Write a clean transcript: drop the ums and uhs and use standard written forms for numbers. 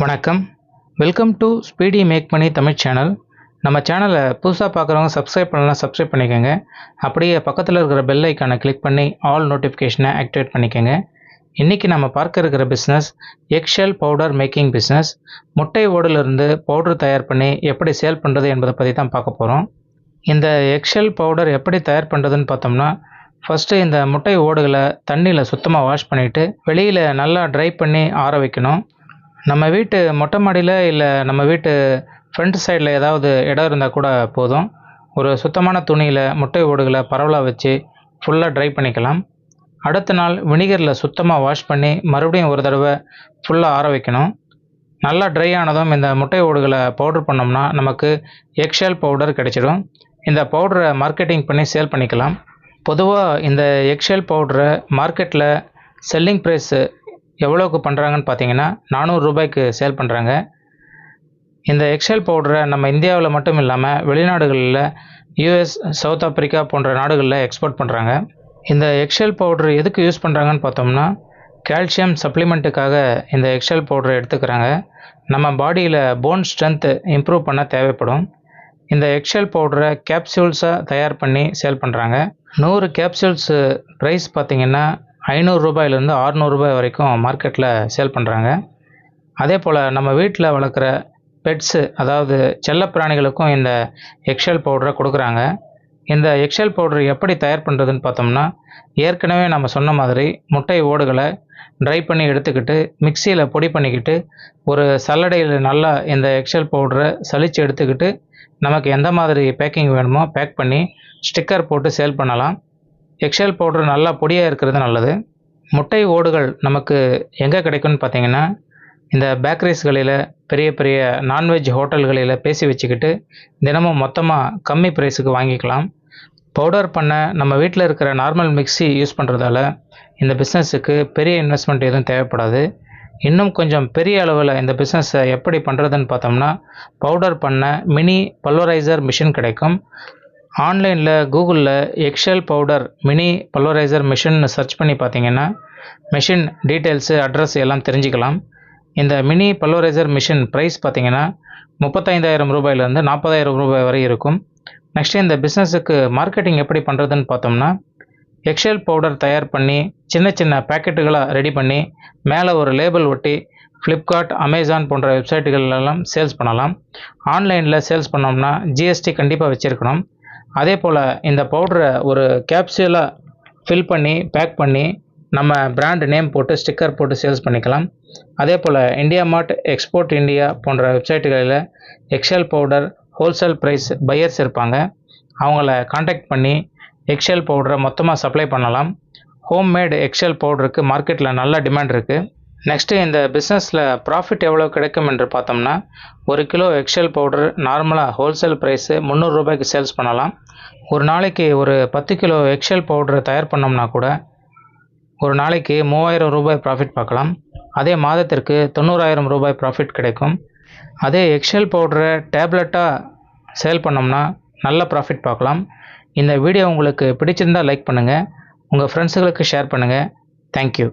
வணக்கம். Welcome to speedy make money Tamil channel. நம்ம சேனலை புதுசாக பார்க்குறவங்க சப்ஸ்கிரைப் பண்ணலாம், சப்ஸ்கிரைப் பண்ணிக்கோங்க. அப்படியே பக்கத்தில் இருக்கிற பெல் ஐக்கானை கிளிக் பண்ணி ஆல் நோட்டிஃபிகேஷனை ஆக்டிவேட் பண்ணிக்கோங்க. இன்றைக்கி நம்ம பார்க்க இருக்கிற பிஸ்னஸ் எக்ஷெல் பவுடர் மேக்கிங் பிஸ்னஸ். முட்டை ஓடிலிருந்து பவுடர் தயார் பண்ணி எப்படி சேல் பண்ணுறது என்பதை பற்றி தான் பார்க்க போகிறோம். இந்த எக்ஷெல் பவுடர் எப்படி தயார் பண்ணுறதுன்னு பார்த்தோம்னா, ஃபஸ்ட்டு இந்த முட்டை ஓடுகளை தண்ணியில் சுத்தமாக வாஷ் பண்ணிவிட்டு வெளியில் நல்லா ட்ரை பண்ணி ஆற வைக்கணும். நம்ம வீட்டு மொட்டை மாடியில் இல்லை நம்ம வீட்டு ஃப்ரண்ட் சைடில் ஏதாவது இடம் இருந்தால் கூட போதும். ஒரு சுத்தமான துணியில் முட்டை ஓடுகளை பரவலாக வச்சு ஃபுல்லாக ட்ரை பண்ணிக்கலாம். அடுத்த நாள் வினிகரில் சுத்தமாக வாஷ் பண்ணி மறுபடியும் ஒரு தடவை ஃபுல்லாக ஆற வைக்கணும். நல்லா ட்ரை ஆனதும் இந்த முட்டை ஓடுகளை பவுடர் பண்ணோம்னா நமக்கு எக்ஷெல் பவுடர் கிடைச்சிடும். இந்த பவுடரை மார்க்கெட்டிங் பண்ணி சேல் பண்ணிக்கலாம். பொதுவாக இந்த எக்ஷெல் பவுடரை மார்க்கெட்டில் செல்லிங் ப்ரைஸு எவ்வளோக்கு பண்ணுறாங்கன்னு பார்த்தீங்கன்னா 400 ரூபாய்க்கு சேல் பண்ணுறாங்க. இந்த எக்ஷெல் பவுடரை நம்ம இந்தியாவில் மட்டும் இல்லாமல் வெளிநாடுகளில் யூஎஸ், சவுத் ஆப்பிரிக்கா போன்ற நாடுகளில் எக்ஸ்போர்ட் பண்ணுறாங்க. இந்த எக்ஷெல் பவுடர் எதுக்கு யூஸ் பண்ணுறாங்கன்னு பார்த்தோம்னா, கால்சியம் சப்ளிமெண்ட்டுக்காக இந்த எக்ஷெல் பவுடரை எடுத்துக்கிறாங்க. நம்ம பாடியில் போன் ஸ்ட்ரென்த்து இம்ப்ரூவ் பண்ண தேவைப்படும். இந்த எக்ஷெல் பவுடரை கேப்சூல்ஸாக தயார் பண்ணி சேல் பண்ணுறாங்க. 100 கேப்சூல்ஸு ப்ரைஸ் பார்த்திங்கன்னா 500 ரூபாயிலேருந்து 600 ரூபாய் வரைக்கும் மார்க்கெட்டில் சேல் பண்ணுறாங்க. அதே போல் நம்ம வீட்டில் வளர்க்குற பெட்ஸு, அதாவது செல்லப்பிராணிகளுக்கும் இந்த எக்ஷெல் பவுடரை கொடுக்குறாங்க. இந்த எக்ஷெல் பவுடர் எப்படி தயார் பண்ணுறதுன்னு பார்த்தோம்னா, ஏற்கனவே நம்ம சொன்ன மாதிரி முட்டை ஓடுகளை ட்ரை பண்ணி எடுத்துக்கிட்டு மிக்சியில் பொடி பண்ணிக்கிட்டு ஒரு சல்லடையில் நல்லா இந்த எக்ஷெல் பவுடரை சலித்து எடுத்துக்கிட்டு நமக்கு எந்த மாதிரி பேக்கிங் வேணுமோ பேக் பண்ணி ஸ்டிக்கர் போட்டு சேல் பண்ணலாம். எக்ஷெல் பவுடர் நல்லா பொடியாக இருக்கிறது நல்லது. முட்டை ஓடுகள் நமக்கு எங்கே கிடைக்கும்னு பார்த்தீங்கன்னா, இந்த பேக்கரிஸ்களில், பெரிய பெரிய நான்வெஜ் ஹோட்டல்களில் பேசி வச்சுக்கிட்டு தினமும் மொத்தமாக கம்மி ப்ரைஸுக்கு வாங்கிக்கலாம். பவுடர் பண்ண நம்ம வீட்டில் இருக்கிற நார்மல் மிக்ஸி யூஸ் பண்ணுறதால இந்த பிஸ்னஸுக்கு பெரிய இன்வெஸ்ட்மெண்ட் எதுவும் தேவைப்படாது. இன்னும் கொஞ்சம் பெரிய அளவில் இந்த பிஸ்னஸை எப்படி பண்ணுறதுன்னு பார்த்தோம்னா, பவுடர் பண்ண மினி பல்வரைசர் மிஷின் கிடைக்கும். ஆன்லைனில் கூகுளில் எக்ஷெல் பவுடர் மினி பல்வரைசர் மிஷின்னு சர்ச் பண்ணி பார்த்தீங்கன்னா மிஷின் டீட்டெயில்ஸு, அட்ரஸ் எல்லாம் தெரிஞ்சுக்கலாம். இந்த மினி பல்வரைசர் மிஷின் ப்ரைஸ் பார்த்திங்கன்னா 35,000 ரூபாயிலேருந்து 40,000 ரூபாய் வரை இருக்கும். நெக்ஸ்ட்டு இந்த பிஸ்னஸுக்கு மார்க்கெட்டிங் எப்படி பண்ணுறதுன்னு பார்த்தோம்னா, எக்ஷெல் பவுடர் தயார் பண்ணி சின்ன சின்ன பேக்கெட்டுகளாக ரெடி பண்ணி மேலே ஒரு லேபிள் ஒட்டி ஃப்ளிப்கார்ட், அமேசான் போன்ற வெப்சைட்டுகளெல்லாம் சேல்ஸ் பண்ணலாம். ஆன்லைனில் சேல்ஸ் பண்ணோம்னா ஜிஎஸ்டி கண்டிப்பாக வச்சுருக்கணும். அதே போல் இந்த பவுடரை ஒரு கேப்சூலாக ஃபில் பண்ணி பேக் பண்ணி நம்ம பிராண்ட் நேம் போட்டு ஸ்டிக்கர் போட்டு சேல்ஸ் பண்ணிக்கலாம். அதே போல் இந்தியா மார்ட், எக்ஸ்போர்ட் இந்தியா போன்ற வெப்சைட்டுகளில் எக்ஷெல் பவுடர் ஹோல்சேல் ப்ரைஸ் பையர்ஸ் இருப்பாங்க. அவங்கள காண்டாக்ட் பண்ணி எக்ஷெல் பவுடரை மொத்தமாக சப்ளை பண்ணலாம். ஹோம்மேட் எக்ஷெல் பவுடருக்கு மார்க்கெட்டில் நல்ல டிமாண்ட் இருக்குது. நெக்ஸ்ட்டு இந்த பிஸ்னஸில் ப்ராஃபிட் எவ்வளோ கிடைக்கும் என்று பார்த்தோம்னா, 1 கிலோ எக்ஷெல் பவுடர் நார்மலாக ஹோல்சேல் ப்ரைஸு 300 ரூபாய்க்கு சேல்ஸ் பண்ணலாம். ஒரு நாளைக்கு ஒரு 10 கிலோ எக்ஷெல் பவுடரை தயார் பண்ணோம்னா கூட ஒரு நாளைக்கு 3000 ரூபாய் ப்ராஃபிட் பார்க்கலாம். அதே மாதத்திற்கு 90,000 ரூபாய் ப்ராஃபிட் கிடைக்கும். அதே எக்ஷெல் பவுடரை டேப்லெட்டாக சேல் பண்ணோம்னா நல்ல ப்ராஃபிட் பார்க்கலாம். இந்த வீடியோ உங்களுக்கு பிடிச்சிருந்தால் லைக் பண்ணுங்கள், உங்கள் ஃப்ரெண்ட்ஸுகளுக்கு ஷேர் பண்ணுங்கள். தேங்க்யூ.